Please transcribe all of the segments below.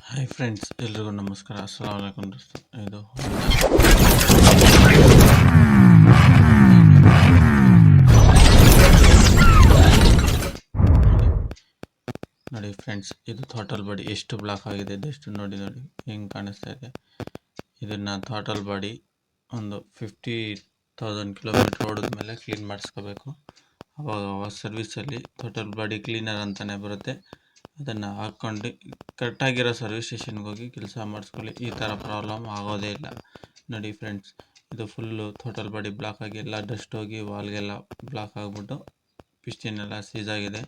Hi friends, ಎಲ್ರಿಗೂ ನಮಸ್ಕಾರ. ಅಸ್ಸಲಾಮು ಅಲೈಕುಂ ದೋಸ್ತ. ಇದು ನೋಡಿ ಫ್ರೆಂಡ್ಸ್, ಇದು ಥಾಟಲ್ ಬಾಡಿ ಎಷ್ಟು ಬ್ಲಾಕ್ ಆಗಿದೆ ಎಷ್ಟು ನೋಡಿ ಹೆಂಗೆ ಕಾಣಿಸ್ತಾ ಇದೆ. ಇದನ್ನು ಥಾಟಲ್ ಬಾಡಿ ಒಂದು 50,000 ಕಿಲೋಮೀಟ್ರ್ ಓಡಿದ ಮೇಲೆ ಕ್ಲೀನ್ ಮಾಡಿಸ್ಕೋಬೇಕು. ಅವಾಗ ಸರ್ವಿಸಲ್ಲಿ ಥಾಟಲ್ ಬಾಡಿ ಕ್ಲೀನರ್ ಅಂತಲೇ ಬರುತ್ತೆ. ಅದನ್ನು ಹಾಕ್ಕೊಂಡು ಕರೆಕ್ಟಾಗಿರೋ ಸರ್ವಿಸ್ ಸ್ಟೇಷನ್ಗೆ ಹೋಗಿ ಕೆಲಸ ಮಾಡಿಸ್ಕೊಳ್ಳಿ. ಈ ಥರ ಪ್ರಾಬ್ಲಮ್ ಆಗೋದೇ ಇಲ್ಲ. ನೋಡಿ ಫ್ರೆಂಡ್ಸ್, ಇದು ಫುಲ್ಲು ಥಾಟಲ್ ಬಾಡಿ ಬ್ಲಾಕ್ ಆಗಿ ಎಲ್ಲ ಡಸ್ಟ್ ಹೋಗಿ ವಾಲ್ಗೆಲ್ಲ ಬ್ಲಾಕ್ ಆಗಿಬಿಟ್ಟು ಪಿಸ್ಟಿನ್ ಎಲ್ಲ ಸೀಸ್ ಆಗಿದೆ.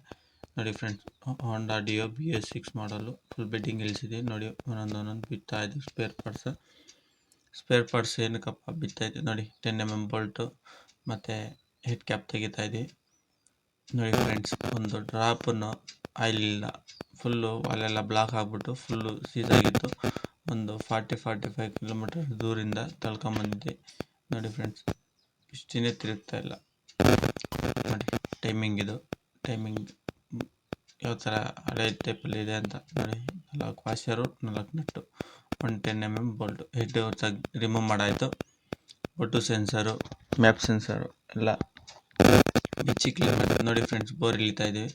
ನೋಡಿ ಫ್ರೆಂಡ್ಸ್, ಹೋಂಡಾ ಡಿಯೋ BS6 ಮಾಡಲು ಫುಲ್ ಬೆಡ್ಡಿಂಗ್ ಇಳಿಸಿದೆ. ನೋಡಿ ಒಂದೊಂದು ಬಿತ್ತಾ ಇದೆ ಸ್ಪೇರ್ ಪಾರ್ಟ್ಸ್ ಏನಕ್ಕಪ್ಪ ಬಿತ್ತಾ ಇದೆ ನೋಡಿ. 10mm ಬೋಲ್ಟು ಮತ್ತು ಹೆಡ್ ಕ್ಯಾಪ್ ತೆಗಿತಾ ಇದ್ದೀವಿ. ನೋಡಿ ಫ್ರೆಂಡ್ಸ್, ಒಂದು ಡ್ರಾಪನ್ನು ಆಯಿಲ್ ಇಲ್ಲ, ಫುಲ್ಲು ವಾಲೆಲ್ಲ ಬ್ಲಾಕ್ ಆಗಿಬಿಟ್ಟು ಫುಲ್ಲು ಸೀಸ್ ಆಗಿತ್ತು. ಒಂದು 40-45 ಕಿಲೋಮೀಟರ್ ದೂರಿಂದ ತಳ್ಕೊಂಬಂದಿದ್ದೆ. ನೋಡಿ ಫ್ರೆಂಡ್ಸ್, ಇಷ್ಟಿನೇ ತಿರುಗ್ತಾ ಇಲ್ಲ. ನೋಡಿ ಟೈಮಿಂಗ್ ಯಾವ ಥರ ಹಳೆ ಟೈಪಲ್ಲಿ ಇದೆ ಅಂತ ನೋಡಿ. 4 washer, 4 nut, 10mm bolt, head remove ಮಾಡಾಯಿತು. ಒಟ್ಟು ಸೆನ್ಸರು, ಮ್ಯಾಪ್ ಸೆನ್ಸರು ಎಲ್ಲ ಬಿಚ್ಚಿ ಕ್ಲೀನ್ ಮಾಡಿ. ನೋಡಿ ಫ್ರೆಂಡ್ಸ್, ಬೋರ್ ಇಳಿತಾ ಇದ್ದೀವಿ.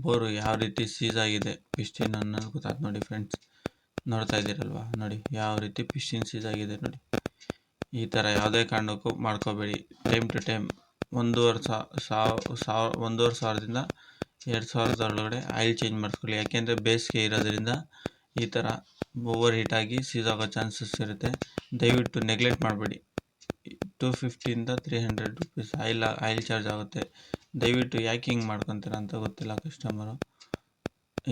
ಬೋರು ಯಾವ ರೀತಿ ಸೀಸ್ ಆಗಿದೆ ಪಿಸ್ಟಿನ್ ಅನ್ನೋದು ಗೊತ್ತಾಯ್ತು. ನೋಡಿ ಫ್ರೆಂಡ್ಸ್, ನೋಡ್ತಾ ಇದ್ದೀರಲ್ವ, ನೋಡಿ ಯಾವ ರೀತಿ ಪಿಸ್ಟಿನ್ ಸೀಸ್ ಆಗಿದೆ ನೋಡಿ. ಈ ಥರ ಯಾವುದೇ ಕಾರಣಕ್ಕೂ ಮಾಡ್ಕೋಬೇಡಿ. ಟೈಮ್ ಟು ಟೈಮ್ 1,500 ಸಾವಿರದಿಂದ 2,000 ಒಳಗಡೆ ಆಯಿಲ್ ಚೇಂಜ್ ಮಾಡಿಸ್ಕೊಳ್ಳಿ. ಯಾಕೆಂದರೆ ಬೇಸಿಗೆ ಇರೋದ್ರಿಂದ ಈ ಥರ ಓವರ್ ಹೀಟ್ ಆಗಿ ಸೀಸ್ ಆಗೋ ಚಾನ್ಸಸ್ ಇರುತ್ತೆ. ದಯವಿಟ್ಟು ನೆಗ್ಲೆಕ್ಟ್ ಮಾಡಬೇಡಿ. 250 to 300 ರೂಪೀಸ್ ಆಯಿಲ್ ಚಾರ್ಜ್ ಆಗುತ್ತೆ. ದಯವಿಟ್ಟು ಯಾಕೆ ಹಿಂಗೆ ಮಾಡ್ಕೊತೀರ ಅಂತ ಗೊತ್ತಿಲ್ಲ ಕಸ್ಟಮರು.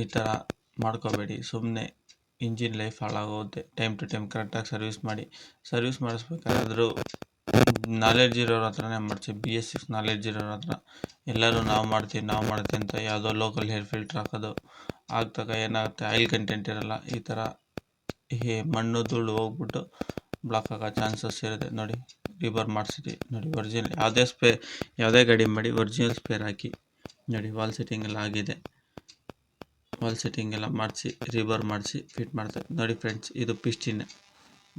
ಈ ಥರ ಮಾಡ್ಕೋಬೇಡಿ. ಸುಮ್ಮನೆ ಇಂಜಿನ್ ಲೈಫ್ ಹಾಳಾಗೋಗುತ್ತೆ. ಟೈಮ್ ಟು ಟೈಮ್ ಕರೆಕ್ಟಾಗಿ ಸರ್ವಿಸ್ ಮಾಡಿಸ್ಬೇಕಾದ್ರೂ ನಾಲೆಡ್ಜ್ ಇರೋರ ಹತ್ರನೇ ಮಾಡಿಸಿ. BS6 ನಾಲೆಡ್ಜ್ ಇರೋರ ಹತ್ರ. ಎಲ್ಲರೂ ನಾವು ಮಾಡ್ತೀವಿ ಅಂತ ಯಾವುದೋ ಲೋಕಲ್ ಹೇರ್ ಫಿಲ್ಟ್ರ್ ಹಾಕೋದು ಆಗ್ತಾಗ ಏನಾಗುತ್ತೆ, ಆಯಿಲ್ ಕಂಟೆಂಟ್ ಇರೋಲ್ಲ. ಈ ಥರ ಮಣ್ಣು ಧೂಳು ಹೋಗ್ಬಿಟ್ಟು ಬ್ಲಾಕ್ ಆಗೋ ಚಾನ್ಸಸ್ ಇರುತ್ತೆ. ನೋಡಿ, ರೀಬರ್ ಮಾಡಿಸಿದ್ವಿ. ನೋಡಿ ಒರಿಜಿನಲ್ ಯಾವುದೇ ಗಾಡಿ ಮಾಡಿ ಒರಿಜಿನಲ್ ಸ್ಪೇರ್ ಹಾಕಿ. ನೋಡಿ ವಾಲ್ ಸೆಟ್ಟಿಂಗ್ ಎಲ್ಲ ಆಗಿದೆ. ವಾಲ್ ಸೆಟ್ಟಿಂಗ್ ಎಲ್ಲ ಮಾಡಿಸಿ ರೀಬರ್ ಮಾಡಿಸಿ ಫಿಟ್ ಮಾಡ್ತಾರೆ. ನೋಡಿ ಫ್ರೆಂಡ್ಸ್, ಇದು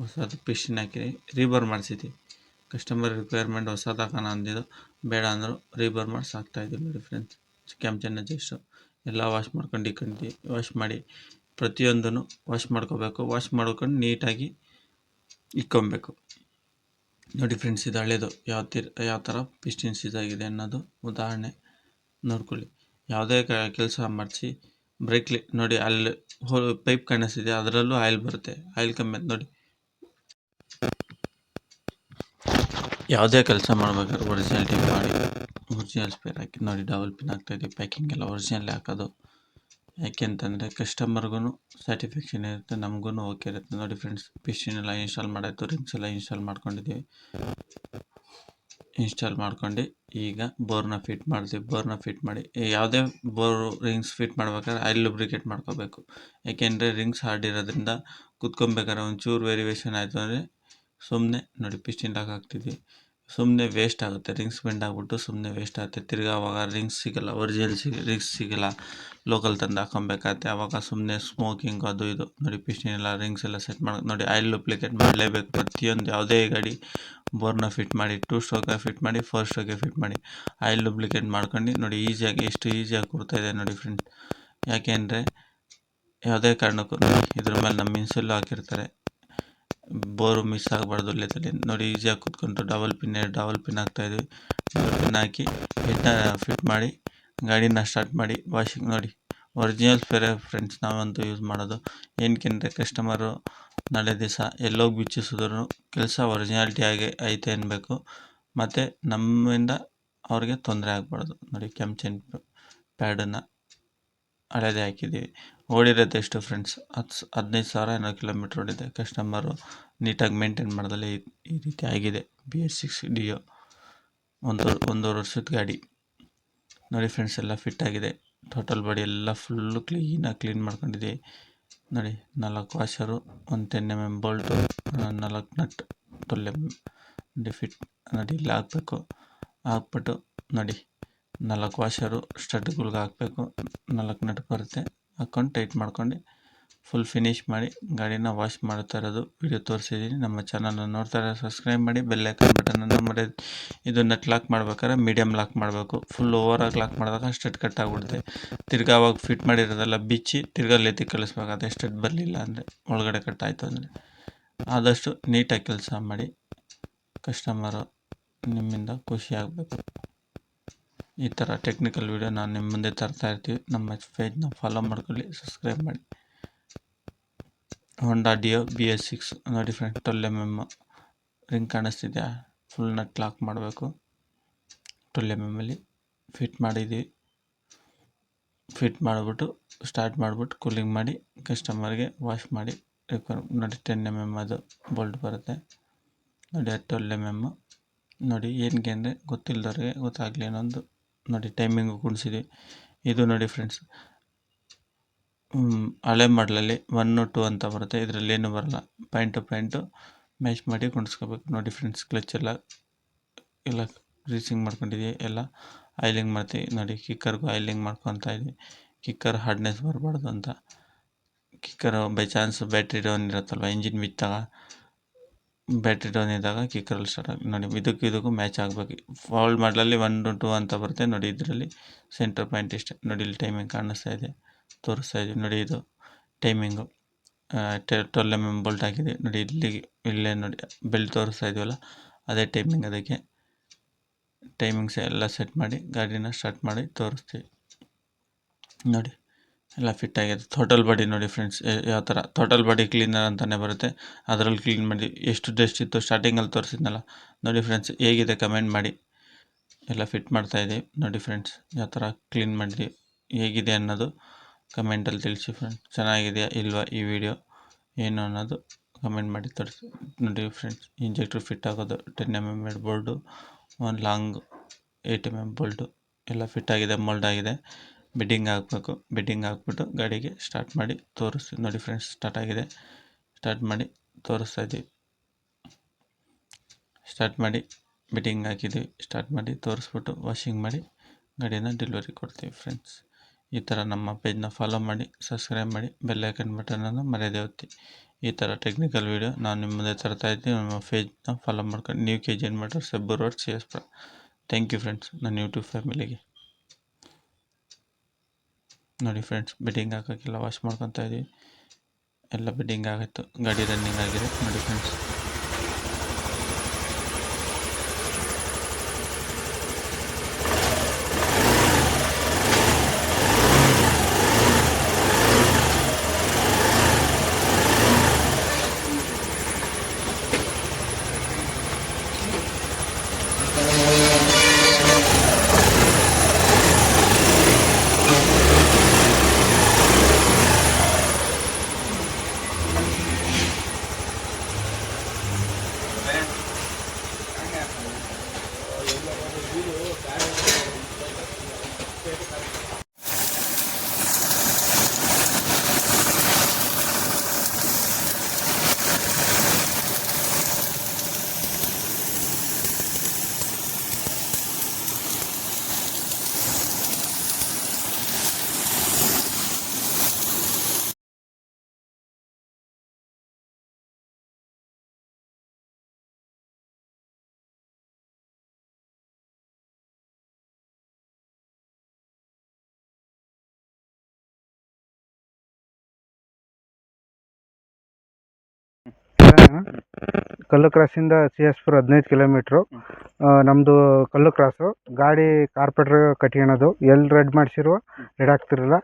ಹೊಸದು ಪಿಸ್ಟಿನ್ ಹಾಕಿ ರೀಬರ್ ಮಾಡಿಸಿದ್ವಿ. ಕಸ್ಟಮರ್ ರಿಕ್ವೈರ್ಮೆಂಟ್ ಹೊಸದು ಹಾಕೋಣ ಅಂದಿದ್ದು, ಬೇಡ ಅಂದರು, ರೀಬರ್ ಮಾಡಿಸಿ ಹಾಕ್ತಾಯಿದ್ದೀವಿ. ನೋಡಿ ಫ್ರೆಂಡ್ಸ್, ಕ್ಯಾಮ್ಚನ್ನ ಜಸ್ಟು ಎಲ್ಲ ವಾಶ್ ಮಾಡ್ಕೊಂಡು ವಾಶ್ ಮಾಡಿ ಪ್ರತಿಯೊಂದನ್ನು ವಾಶ್ ಮಾಡ್ಕೋಬೇಕು. ವಾಶ್ ಮಾಡ್ಕೊಂಡು ನೀಟಾಗಿ ಇಕ್ಕೊಬೇಕು. ನೋಡಿ ಫ್ರೆಂಡ್ಸ್, ಇದು ಹಳೇದು ಯಾವ ಥರ ಪಿಸ್ಟಿನ್ ಸೀಸ್ ಆಗಿದೆ ಅನ್ನೋದು ಉದಾಹರಣೆ ನೋಡ್ಕೊಳ್ಳಿ. ಯಾವುದೇ ಕೆಲಸ ಮಾಡಿಸಿ ಬ್ರೇಕ್ ನೋಡಿ, ಅಲ್ಲಿ ಪೈಪ್ ಕಾಣಿಸ್ತಿದೆ, ಅದರಲ್ಲೂ ಆಯಿಲ್ ಬರುತ್ತೆ. ಆಯಿಲ್ ಕಮ್ಮಿ ನೋಡಿ. ಯಾವುದೇ ಕೆಲಸ ಮಾಡ್ಬೇಕಾದ್ರೆ ಒರಿಜಿನಲ್ ಟೈಪ್ ಮಾಡಿ ಒರಿಜಿನಲ್ ಸ್ಪೇರ್ ಹಾಕಿ. ನೋಡಿ ಡಬಲ್ ಪಿನ್ ಹಾಕ್ತಾಯಿದ್ದೀವಿ. ಪ್ಯಾಕಿಂಗ್ ಎಲ್ಲ ಒರಿಜಿನಲ್ಲೇ ಹಾಕೋದು. ಯಾಕೆ ಅಂತಂದರೆ ಕಸ್ಟಮರ್ಗೂ ಸ್ಯಾಟಿಸ್ಫ್ಯಾಕ್ಷನ್ ಇರುತ್ತೆ, ನಮಗೂ ಓಕೆ ಇರುತ್ತೆ. ನೋಡಿ ಫ್ರೆಂಡ್ಸ್, ಪಿಸ್ಟಿನ್ ಎಲ್ಲ ಇನ್ಸ್ಟಾಲ್ ಮಾಡಾಯಿತು. ರಿಂಗ್ಸ್ ಎಲ್ಲ ಇನ್ಸ್ಟಾಲ್ ಮಾಡ್ಕೊಂಡಿದ್ದೀವಿ. ಇನ್ಸ್ಟಾಲ್ ಮಾಡ್ಕೊಂಡು ಈಗ ಬೋರ್ನ ಫಿಟ್ ಮಾಡಿ ಯಾವುದೇ ಬೋರು ರಿಂಗ್ಸ್ ಫಿಟ್ ಮಾಡ್ಬೇಕಾದ್ರೆ ಆಯಿಲ್ ಲುಬ್ರಿಕೇಟ್ ಮಾಡ್ಕೋಬೇಕು. ಯಾಕೆಂದರೆ ರಿಂಗ್ಸ್ ಹಾರ್ಡ್ ಇರೋದ್ರಿಂದ ಕುತ್ಕೊಬೇಕಾದ್ರೆ ಒಂಚೂರು ವೇರಿಯೇಷನ್ ಆಯಿತು ಅಂದರೆ ಸುಮ್ಮನೆ ನೋಡಿ ಪಿಸ್ಟಿನ್ ಲಾಕ್ ಹಾಕ್ತಿದ್ವಿ, ಸುಮ್ಮನೆ ವೇಸ್ಟ್ ಆಗುತ್ತೆ. ರಿಂಗ್ಸ್ ಬೆಂಡ್ ಆಗಿಬಿಟ್ಟು ಸುಮ್ಮನೆ ವೇಸ್ಟ್ ಆಗುತ್ತೆ. ತಿರ್ಗಿ ಅವಾಗ ರಿಂಗ್ಸ್ ಸಿಗೋಲ್ಲ, ಒರಿಜಿನಲ್ ರಿಂಗ್ಸ್ ಸಿಗೋಲ್ಲ, ಲೋಕಲ್ ತಂದು ಹಾಕೊಬೇಕಾಗುತ್ತೆ. ಆವಾಗ ಸುಮ್ಮನೆ ಸ್ಮೋಕಿಂಗ್ ಅದು ಇದು. ನೋಡಿ ಪಿಸ್ಟಿನ್ ಎಲ್ಲ ರಿಂಗ್ಸ್ ಎಲ್ಲ ಸೆಟ್ ಮಾಡಿ. ನೋಡಿ ಆಯಿಲ್ ಲುಬ್ರಿಕೇಟ್ ಮಾಡಲೇಬೇಕು. ಪ್ರತಿಯೊಂದು ಯಾವುದೇ ಗಾಡಿ ಬೋರ್ನ ಫಿಟ್ ಮಾಡಿ 2 ಸ್ಟ್ರೋಕ್ಗೆ ಫಿಟ್ ಮಾಡಿ, 4 ಸ್ಟ್ರೋಕ್ಗೆ ಫಿಟ್ ಮಾಡಿ ಆಯಿಲ್ ಲುಬ್ರಿಕೇಟ್ ಮಾಡ್ಕೊಂಡು ನೋಡಿ ಎಷ್ಟು ಈಸಿಯಾಗಿ ಕೂರ್ತಾಯಿದೆ ನೋಡಿ ಫ್ರೆಂಡ್ಸ್. ಯಾಕೆಂದರೆ ಯಾವುದೇ ಕಾರಣಕ್ಕೂ ನೋಡಿ ಇದ್ರ ಮೇಲೆ ನಮ್ಮ ಇನ್ಸಲ್ಲು ಹಾಕಿರ್ತಾರೆ. ಬೋರು ಮಿಸ್ ಆಗಬಾರ್ದು ಲೆತಲ್ಲಿ. ನೋಡಿ ಈಸಿಯಾಗಿ ಕೂತ್ಕೊಂಡು ಡಬಲ್ ಪಿನ್ ಹಾಕ್ತಾಯಿದ್ವಿ. ಡಬಲ್ ಪಿನ್ ಹಾಕಿ ಹೆಡ್ನ ಫಿಟ್ ಮಾಡಿ ಗಾಡಿನ ಸ್ಟಾರ್ಟ್ ಮಾಡಿ ವಾಷಿಂಗ್. ನೋಡಿ ಒರಿಜಿನಲ್ ಸ್ಪೇರೆ ಫ್ರೆಂಡ್ಸ್ ನಾವಂತೂ ಯೂಸ್ ಮಾಡೋದು. ಏನಕ್ಕೆಂದರೆ ಕಸ್ಟಮರು ನಾಳೆ ದಿವಸ ಎಲ್ಲೋಗಿ ಬಿಚ್ಚಿಸಿದ್ರು ಕೆಲಸ ಒರಿಜಿನಾಲಿಟಿ ಆಗಿ ಐತೆ ಅನ್ಬೇಕು, ಮತ್ತು ನಮ್ಮಿಂದ ಅವ್ರಿಗೆ ತೊಂದರೆ ಆಗಬಾರ್ದು. ನೋಡಿ ಕ್ಯಾಮ್ಚೈನ್ ಪ್ಯಾಡನ್ನು ಹಳೇದೇ ಹಾಕಿದ್ದೀವಿ. ಓಡಿರೋದು ಎಷ್ಟು ಫ್ರೆಂಡ್ಸ್, 15,000 ಕಿಲೋಮೀಟ್ರ್ ಓಡಿದೆ. ಕಸ್ಟಮರು ನೀಟಾಗಿ ಮೇಂಟೈನ್ ಮಾಡ್ದಲೇ ಈ ರೀತಿ ಆಗಿದೆ. BS6 ಡಿಯೋ ಒಂದೂವರೆ ವರ್ಷದ ಗಾಡಿ. ನೋಡಿ ಫ್ರೆಂಡ್ಸ್, ಎಲ್ಲ ಫಿಟ್ ಆಗಿದೆ. ಟೋಟಲ್ ಬಾಡಿ ಎಲ್ಲ ಫುಲ್ಲು ಕ್ಲೀನ್ ಮಾಡ್ಕೊಂಡಿದ್ದೀವಿ. ನೋಡಿ 4 ವಾಷರು, ಒಂದು 10mm Bolt, 4 nut, 12mm fit ನೋಡಿ ಇಲ್ಲಿ ಹಾಕಬೇಕು. ಹಾಕ್ಬಿಟ್ಟು ನೋಡಿ 4 ವಾಷರು ಸ್ಟಡ್ಗಳಿಗೆ ಹಾಕಬೇಕು. 4 ನಟ್ ಬರುತ್ತೆ, ಹಾಕ್ಕೊಂಡು ಟೈಟ್ ಮಾಡ್ಕೊಂಡು ಫುಲ್ ಫಿನಿಶ್ ಮಾಡಿ ಗಾಡಿನ ವಾಶ್ ಮಾಡ್ತಾ ಇರೋದು ವಿಡಿಯೋ ತೋರಿಸಿದ್ದೀನಿ. ನಮ್ಮ ಚಾನಲ್ನ ನೋಡ್ತಾರೆ ಸಬ್ಸ್ಕ್ರೈಬ್ ಮಾಡಿ, ಬೆಲ್ ಐಕಾನ್ ಬಟನನ್ನು ಮರೆಯದು. ಇದು ನಟ್ ಲಾಕ್ ಮಾಡ್ಬೇಕಾದ್ರೆ ಮೀಡಿಯಮ್ ಲಾಕ್ ಮಾಡಬೇಕು. ಫುಲ್ ಓವರಾಗಿ ಲಾಕ್ ಮಾಡಿದಾಗ ಸ್ಟಡ್ ಕಟ್ ಆಗಿಬಿಡುತ್ತೆ. ತಿರ್ಗಾ ಅವಾಗ ಫಿಟ್ ಮಾಡಿರೋದೆಲ್ಲ ಬಿಚ್ಚಿ ತಿರ್ಗಾ ಲೆತ್ತಿ ಕಳಿಸ್ಬೇಕು. ಅದೇ ಸ್ಟಡ್ ಬರಲಿಲ್ಲ ಅಂದರೆ, ಒಳಗಡೆ ಕಟ್ಟಾಯಿತು ಅಂದರೆ. ಆದಷ್ಟು ನೀಟಾಗಿ ಕೆಲಸ ಮಾಡಿ, ಕಸ್ಟಮರು ನಿಮ್ಮಿಂದ ಖುಷಿ ಆಗಬೇಕು. ಈ ಥರ ಟೆಕ್ನಿಕಲ್ ವಿಡಿಯೋ ನಾನು ನಿಮ್ಮ ಮುಂದೆ ತರ್ತಾ ಇರ್ತೀವಿ. ನಮ್ಮ ಪೇಜ್ನ ಫಾಲೋ ಮಾಡ್ಕೊಳ್ಳಿ, ಸಬ್ಸ್ಕ್ರೈಬ್ ಮಾಡಿ. ಹೋಂಡಾ ಡಿಯೋ BS6 ನೋಡಿ ಫ್ರೆಂಡ್, 12mm ರಿಂಗ್ ಕಾಣಿಸ್ತಿದೆಯಾ? ಫುಲ್ ನಟ್ ಲಾಕ್ ಮಾಡಬೇಕು. 12mm ಫಿಟ್ ಮಾಡಿದ್ದೀವಿ. ಫಿಟ್ ಮಾಡಿಬಿಟ್ಟು ಸ್ಟಾರ್ಟ್ ಮಾಡಿಬಿಟ್ಟು ಕೂಲಿಂಗ್ ಮಾಡಿ ಕಸ್ಟಮರ್ಗೆ ವಾಶ್ ಮಾಡಿ ನೋಡಿ. 10mm ಅದು ಬೋಲ್ಟ್ ಬರುತ್ತೆ ನೋಡಿ. 12mm ನೋಡಿ. ಏನಕ್ಕೆ ಅಂದರೆ ಗೊತ್ತಿಲ್ಲದವ್ರಿಗೆ ಗೊತ್ತಾಗಲಿ ಅನ್ನೋದು ನೋಡಿ. ಟೈಮಿಂಗು ಕುಣಿಸಿದ್ವಿ. ಇದು ನೋಡಿ ಫ್ರೆಂಡ್ಸ್, ಹಳೆ ಮಾಡಲಲ್ಲಿ 1, 2 ಅಂತ ಬರುತ್ತೆ. ಇದರಲ್ಲಿ ಏನೂ ಬರಲ್ಲ. ಪಾಯಿಂಟು ಮ್ಯಾಚ್ ಮಾಡಿ ಕುಣಿಸ್ಕೋಬೇಕು ನೋಡಿ ಫ್ರೆಂಡ್ಸ್. ಕ್ಲಚ್ ಎಲ್ಲ ಗ್ರೀಸಿಂಗ್ ಮಾಡ್ಕೊಂಡಿದ್ದೀವಿ, ಎಲ್ಲ ಆಯಿಲಿಂಗ್ ಮಾಡ್ತೀವಿ ನೋಡಿ. ಕಿಕ್ಕರ್ಗೂ ಆಯಿಲಿಂಗ್ ಮಾಡ್ಕೊತಾ ಇದ್ವಿ. ಕಿಕ್ಕರ್ ಹಾರ್ಡ್ನೆಸ್ ಬರಬಾರ್ದು ಅಂತ. ಕಿಕ್ಕರು ಬೈ ಚಾನ್ಸ್ ಬ್ಯಾಟ್ರಿ ಡೌನ್ ಇರುತ್ತಲ್ವ, ಇಂಜಿನ್ ಬಿದ್ದಾಗ ಬ್ಯಾಟ್ರಿ ಡೌನ್ ಇದ್ದಾಗ ಕಿಕ್ಕರಲ್ಲಿ ಸ್ಟಾರ್ಟ್ ಆಗಿ ನೋಡಿ. ಇದಕ್ಕೂ ಮ್ಯಾಚ್ ಆಗಬೇಕು. ಫಾಲ್ಡ್ ಮಾಡಲಲ್ಲಿ 1, 2 ಅಂತ ಬರುತ್ತೆ ನೋಡಿ. ಇದರಲ್ಲಿ ಸೆಂಟರ್ ಪಾಯಿಂಟ್ ಇಷ್ಟೇ ನೋಡಿ. ಇಲ್ಲಿ ಟೈಮಿಂಗ್ ಕಾಣಿಸ್ತಾ ಇದೆ, ತೋರಿಸ್ತಾ ಇದ್ದೀವಿ ನೋಡಿ. ಇದು ಟೈಮಿಂಗು 12mm ಬೋಲ್ಟ್ ಹಾಕಿದ್ದೀವಿ ನೋಡಿ. ಇಲ್ಲೇ ನೋಡಿ ಬೆಲ್ಟ್ ತೋರಿಸ್ತಾ ಇದೀವಲ್ಲ, ಅದೇ ಟೈಮಿಂಗ್. ಅದಕ್ಕೆ ಟೈಮಿಂಗ್ಸ್ ಎಲ್ಲ ಸೆಟ್ ಮಾಡಿ ಗಾಡಿನ ಸ್ಟಾರ್ಟ್ ಮಾಡಿ ತೋರಿಸ್ತೀವಿ ನೋಡಿ. ಎಲ್ಲ ಫಿಟ್ ಆಗಿದೆ. ಟೋಟಲ್ ಬಾಡಿ ನೋಡಿ ಫ್ರೆಂಡ್ಸ್ ಯಾವ ಥರ. ಟೋಟಲ್ ಬಾಡಿ ಕ್ಲೀನರ್ ಅಂತಲೇ ಬರುತ್ತೆ, ಅದರಲ್ಲಿ ಕ್ಲೀನ್ ಮಾಡಿ. ಎಷ್ಟು ಡಸ್ಟ್ ಇತ್ತು ಸ್ಟಾರ್ಟಿಂಗಲ್ಲಿ ತೋರಿಸಿದ್ನಲ್ಲ ನೋಡಿ ಫ್ರೆಂಡ್ಸ್. ಹೇಗಿದೆ ಕಮೆಂಟ್ ಮಾಡಿ. ಎಲ್ಲ ಫಿಟ್ ಮಾಡ್ತಾಯಿದ್ದೀವಿ ನೋಡಿ ಫ್ರೆಂಡ್ಸ್. ಯಾವ ಥರ ಕ್ಲೀನ್ ಮಾಡಿದ್ವಿ, ಹೇಗಿದೆ ಅನ್ನೋದು ಕಮೆಂಟಲ್ಲಿ ತಿಳಿಸಿ ಫ್ರೆಂಡ್ಸ್. ಚೆನ್ನಾಗಿದೆಯಾ ಇಲ್ವಾ ಈ ವಿಡಿಯೋ ಏನು ಅನ್ನೋದು ಕಮೆಂಟ್ ಮಾಡಿ ತೋರಿಸಿ ನೋಡಿ ಫ್ರೆಂಡ್ಸ್. ಇಂಜೆಕ್ಟ್ರ್ ಫಿಟ್ ಆಗೋದು 10mm ಬೋಲ್ಡು, ಒಂದು ಲಾಂಗ್ 8mm ಬೋಲ್ಟು ಎಲ್ಲ ಫಿಟ್ ಆಗಿದೆ, ಮೋಲ್ಡ್ ಆಗಿದೆ. ಬೆಡ್ಡಿಂಗ್ ಹಾಕಬೇಕು. ಬೆಡ್ಡಿಂಗ್ ಹಾಕ್ಬಿಟ್ಟು ಗಾಡಿಗೆ ಸ್ಟಾರ್ಟ್ ಮಾಡಿ ತೋರಿಸ್ತೀವಿ ನೋಡಿ ಫ್ರೆಂಡ್ಸ್. ಸ್ಟಾರ್ಟ್ ಆಗಿದೆ. ಸ್ಟಾರ್ಟ್ ಮಾಡಿ ತೋರಿಸ್ತಾ ಇದ್ದೀವಿ. ಸ್ಟಾರ್ಟ್ ಮಾಡಿ ಬೆಡ್ಡಿಂಗ್ ಹಾಕಿದ್ದೀವಿ. ಸ್ಟಾರ್ಟ್ ಮಾಡಿ ತೋರಿಸ್ಬಿಟ್ಟು ವಾಷಿಂಗ್ ಮಾಡಿ ಗಾಡಿನ ಡೆಲಿವರಿ ಕೊಡ್ತೀವಿ ಫ್ರೆಂಡ್ಸ್. ಈ ಥರ ನಮ್ಮ ಪೇಜ್ನ ಫಾಲೋ ಮಾಡಿ, ಸಬ್ಸ್ಕ್ರೈಬ್ ಮಾಡಿ, ಬೆಲ್ ಐಕನ್ ಬಟನನ್ನು ಮರೆಯದೇ ಒತ್ತಿ. ಈ ಥರ ಟೆಕ್ನಿಕಲ್ ವಿಡಿಯೋ ನಾನು ನಿಮ್ಮ ಮುಂದೆ ತರ್ತಾ ಇದ್ದೀನಿ. ನಮ್ಮ ಪೇಜ್ನ ಫಾಲೋ ಮಾಡ್ಕೊಂಡು ನೀವು KGN motors Hebbur road CS ಪುರ. ಥ್ಯಾಂಕ್ ಯು ಫ್ರೆಂಡ್ಸ್ ನನ್ನ ಯೂಟ್ಯೂಬ್ ಫ್ಯಾಮಿಲಿಗೆ. ನೋಡಿ ಫ್ರೆಂಡ್ಸ್, ಬೆಡ್ಡಿಂಗ್ ಹಾಕೋಕ್ಕೆಲ್ಲ ವಾಶ್ ಮಾಡ್ಕೊತಾ ಇದ್ದೀವಿ. ಎಲ್ಲ ಬೆಡ್ಡಿಂಗ್ ಆಗುತ್ತೆ, ಗಾಡಿ ರನ್ನಿಂಗ್ ಆಗಿದೆ ನೋಡಿ ಫ್ರೆಂಡ್ಸ್. ಕಲ್ಲು ಕ್ರಾಸಿಂದ CS ಪುರ 15 ಕಿಲೋಮೀಟ್ರು. ನಮ್ಮದು ಕಲ್ಲು ಕ್ರಾಸು. ಗಾಡಿ ಕಾರ್ಪೆಟ್ರ್ ಕಟ್ಕೊಳೋದು. ಎಲ್ಲಿ ರೆಡ್ ಮಾಡಿಸಿರುವ ರೆಡ್ ಆಗ್ತಿರಲಿಲ್ಲ.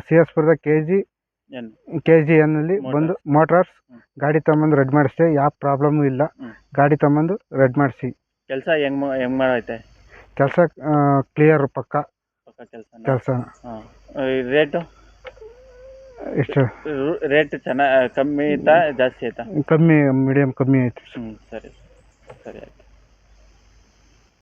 CS ಪುರದ KGN ಅಲ್ಲಿ ಬಂದು ಮೋಟಾರ್ಸ್ ಗಾಡಿ ತಗೊಂಬಂದು ರೆಡ್ ಮಾಡಿಸ್ದೆ. ಯಾವ ಪ್ರಾಬ್ಲಮ್ಮು ಇಲ್ಲ. ಗಾಡಿ ತಗೊಂಬಂದು ರೆಡ್ ಮಾಡಿಸಿ. ಕೆಲಸ ಹೆಂಗ್ ಮಾಡೈತೆ? ಕೆಲಸ ಕ್ಲಿಯರ್, ಪಕ್ಕ ಕೆಲಸ. ರೇಟು ಎಷ್ಟು ರೇಟ್ ಕಮ್ಮಿ ಐತಾ ಜಾಸ್ತಿ ಐತಾ? ಕಮ್ಮಿ, ಮೀಡಿಯಮ್ ಕಮ್ಮಿ ಐತೆ. ಸರಿ ಸರಿ ಆಯ್ತು.